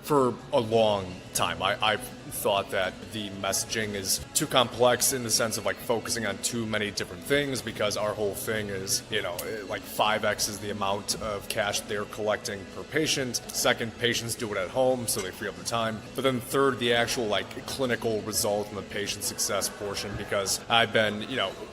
For a long time, I've thought that the messaging is too complex in the sense of like focusing on too many different things, because our whole thing is, like 5x is the amount of cash they're collecting per patient. Second, patients do it at home, so they free up the time. But then third, the actual like clinical result and the patient success portion, because I've been,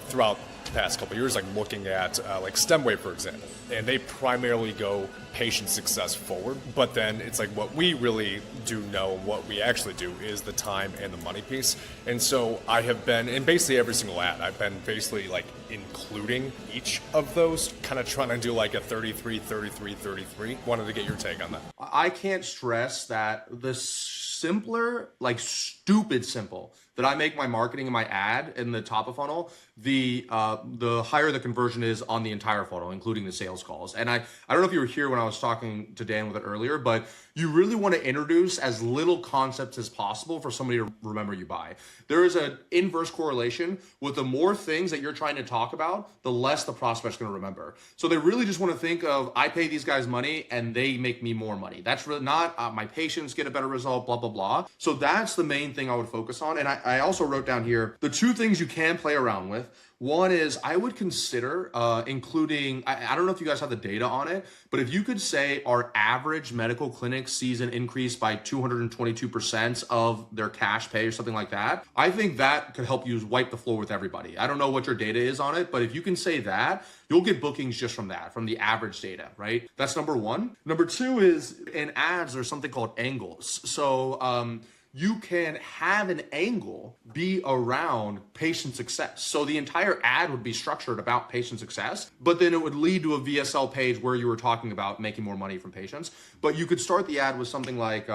throughout the past couple of years, like looking at like STEMway, for example, and they primarily go patient success forward. But then it's like what we really do know, what we actually do is the time and the money piece. And so I have been in basically every single ad, I've been basically like including each of those, kind of trying to do like a 33, 33, 33. Wanted to get your take on that. I can't stress that the simpler, like stupid simple, that I make my marketing and my ad in the top of funnel, the higher the conversion is on the entire funnel, including the sales calls. And I don't know if you were here when I was talking to Dan with it earlier, but you really want to introduce as little concepts as possible for somebody to remember you by. There is an inverse correlation with the more things that you're trying to talk about, the less the prospect's going to remember. So they really just want to think of, I pay these guys money and they make me more money. That's really not my patients get a better result, blah, blah, blah. So that's the main thing I would focus on. And I also wrote down here the two things you can play around with. One is I would consider including, I don't know if you guys have the data on it, but if you could say our average medical clinic sees an increase by 222% of their cash pay or something like that, I think that could help you wipe the floor with everybody. I don't know what your data is on it, but if you can say that, you'll get bookings just from that, from the average data, right? That's number one. Number two is in ads, there's something called angles. So, you can have an angle be around patient success. So the entire ad would be structured about patient success, but then it would lead to a VSL page where you were talking about making more money from patients. But you could start the ad with something like,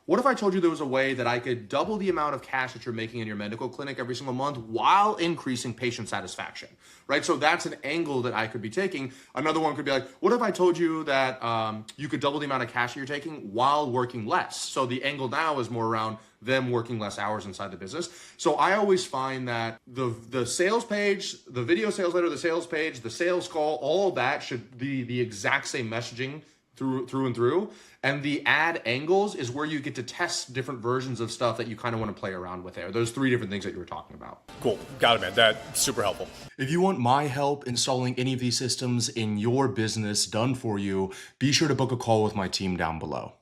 what if I told you there was a way that I could double the amount of cash that you're making in your medical clinic every single month while increasing patient satisfaction, right? So that's an angle that I could be taking. Another one could be like, what if I told you that you could double the amount of cash that you're taking while working less? So the angle now is more around them working less hours inside the business. So I always find that the sales page, the video sales letter, the sales page, the sales call, all of that should be the exact same messaging through and through. And the ad angles is where you get to test different versions of stuff that you kind of want to play around with there. Those three different things that you were talking about. Cool. Got it, man. That's super helpful. If you want my help installing any of these systems in your business done for you, be sure to book a call with my team down below.